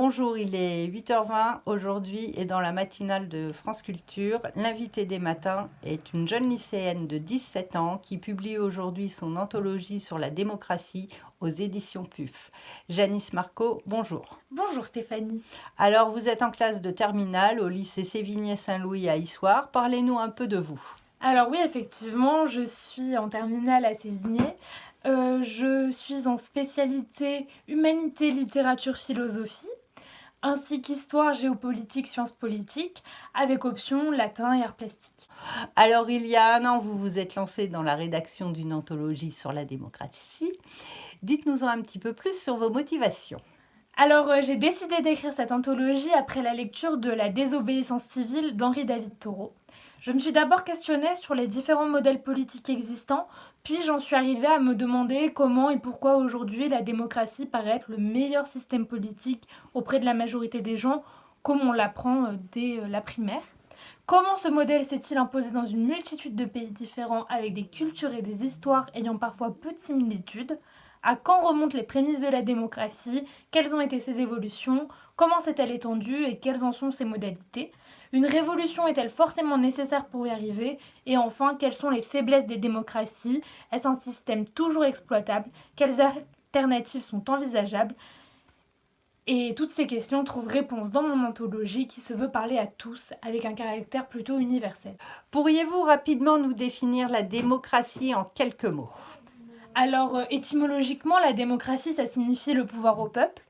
Bonjour, il est 8h20 aujourd'hui et dans la matinale de France Culture, l'invité des matins est une jeune lycéenne de 17 ans qui publie aujourd'hui son anthologie sur la démocratie aux éditions PUF. Janice Marco, bonjour. Bonjour Stéphanie. Alors vous êtes en classe de terminale au lycée Sévigné-Saint-Louis à Issoire. Parlez-nous un peu de vous. Alors oui, effectivement, je suis en terminale à Sévigné. Je suis en spécialité humanité, littérature, philosophie, ainsi qu'histoire, géopolitique, sciences politiques, avec option latin et arts plastiques. Alors il y a un an, vous vous êtes lancé dans la rédaction d'une anthologie sur la démocratie. Dites-nous-en un petit peu plus sur vos motivations. Alors j'ai décidé d'écrire cette anthologie après la lecture de La désobéissance civile d'Henri David Thoreau. Je me suis d'abord questionnée sur les différents modèles politiques existants, puis j'en suis arrivée à me demander comment et pourquoi aujourd'hui la démocratie paraît être le meilleur système politique auprès de la majorité des gens, comme on l'apprend dès la primaire. Comment ce modèle s'est-il imposé dans une multitude de pays différents avec des cultures et des histoires ayant parfois peu de similitudes? À quand remontent les prémices de la démocratie? Quelles ont été ses évolutions? Comment s'est-elle étendue et quelles en sont ses modalités? Une révolution est-elle forcément nécessaire pour y arriver? Et enfin, quelles sont les faiblesses des démocraties? Est-ce un système toujours exploitable? Quelles alternatives sont envisageables? Et toutes ces questions trouvent réponse dans mon anthologie qui se veut parler à tous avec un caractère plutôt universel. Pourriez-vous rapidement nous définir la démocratie en quelques mots? Alors, étymologiquement, la démocratie, ça signifie le pouvoir au peuple.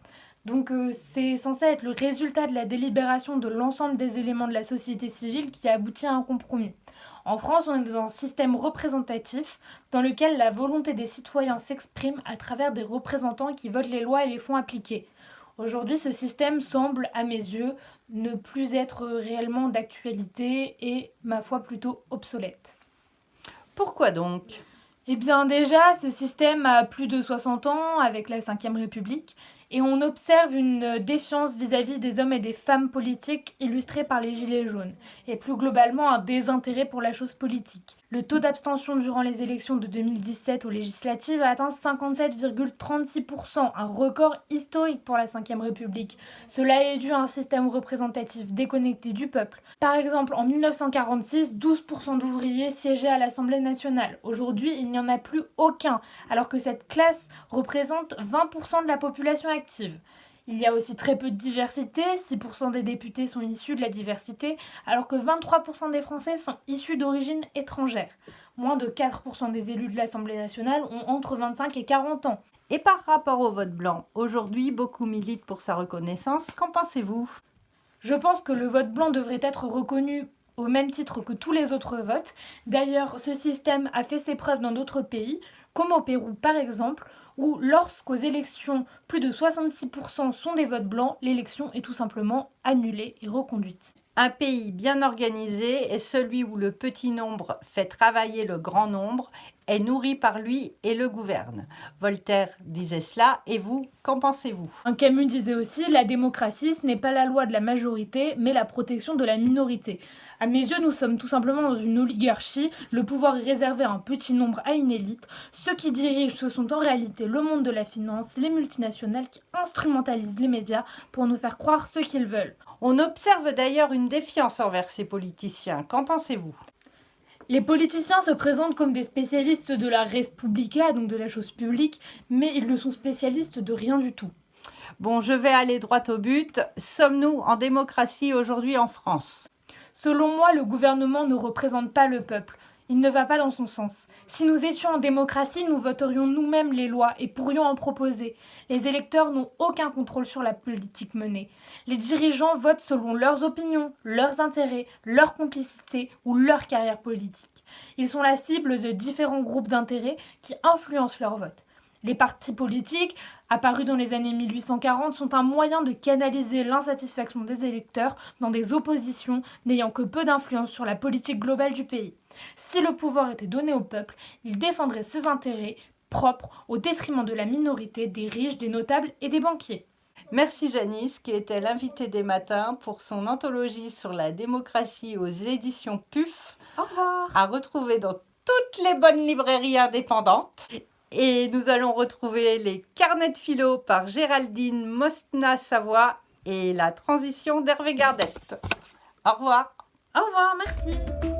Donc, c'est censé être le résultat de la délibération de l'ensemble des éléments de la société civile qui aboutit à un compromis. En France, on est dans un système représentatif dans lequel la volonté des citoyens s'exprime à travers des représentants qui votent les lois et les font appliquer. Aujourd'hui, ce système semble, à mes yeux, ne plus être réellement d'actualité et, ma foi, plutôt obsolète. Pourquoi donc? Eh bien déjà, ce système a plus de 60 ans avec la Ve République et on observe une défiance vis-à-vis des hommes et des femmes politiques illustrée par les Gilets jaunes et plus globalement un désintérêt pour la chose politique. Le taux d'abstention durant les élections de 2017 aux législatives a atteint 57,36%, un record historique pour la Ve République. Cela est dû à un système représentatif déconnecté du peuple. Par exemple, en 1946, 12% d'ouvriers siégeaient à l'Assemblée nationale. Aujourd'hui, il n'y en a plus aucun, alors que cette classe représente 20% de la population active. Il y a aussi très peu de diversité, 6% des députés sont issus de la diversité, alors que 23% des Français sont issus d'origine étrangère. Moins de 4% des élus de l'Assemblée nationale ont entre 25 et 40 ans. Et par rapport au vote blanc, aujourd'hui beaucoup militent pour sa reconnaissance. Qu'en pensez-vous? Je pense que le vote blanc devrait être reconnu au même titre que tous les autres votes. D'ailleurs, ce système a fait ses preuves dans d'autres pays, comme au Pérou par exemple, où lorsqu'aux élections plus de 66% sont des votes blancs, l'élection est tout simplement annulée et reconduite. Un pays bien organisé est celui où le petit nombre fait travailler le grand nombre, est nourri par lui et le gouverne. Voltaire disait cela, et vous, qu'en pensez-vous? Camus disait aussi, la démocratie, ce n'est pas la loi de la majorité, mais la protection de la minorité. À mes yeux, nous sommes tout simplement dans une oligarchie, le pouvoir est réservé à un petit nombre, à une élite. Ceux qui dirigent, ce sont en réalité le monde de la finance, les multinationales qui instrumentalisent les médias pour nous faire croire ce qu'ils veulent. On observe d'ailleurs une défiance envers ces politiciens. Qu'en pensez-vous? Les politiciens se présentent comme des spécialistes de la res publica, donc de la chose publique, mais ils ne sont spécialistes de rien du tout. Bon, je vais aller droit au but. Sommes-nous en démocratie aujourd'hui en France? Selon moi, le gouvernement ne représente pas le peuple. Il ne va pas dans son sens. Si nous étions en démocratie, nous voterions nous-mêmes les lois et pourrions en proposer. Les électeurs n'ont aucun contrôle sur la politique menée. Les dirigeants votent selon leurs opinions, leurs intérêts, leur complicité ou leur carrière politique. Ils sont la cible de différents groupes d'intérêts qui influencent leur vote. Les partis politiques, apparus dans les années 1840, sont un moyen de canaliser l'insatisfaction des électeurs dans des oppositions n'ayant que peu d'influence sur la politique globale du pays. Si le pouvoir était donné au peuple, il défendrait ses intérêts propres au détriment de la minorité, des riches, des notables et des banquiers. Merci Janice, qui était l'invitée des matins pour son anthologie sur la démocratie aux éditions PUF, Au revoir. à retrouver dans toutes les bonnes librairies indépendantes. Et nous allons retrouver les carnets de philo par Géraldine Mostna-Savoie et la transition d'Hervé Gardette. Au revoir. Au revoir, merci.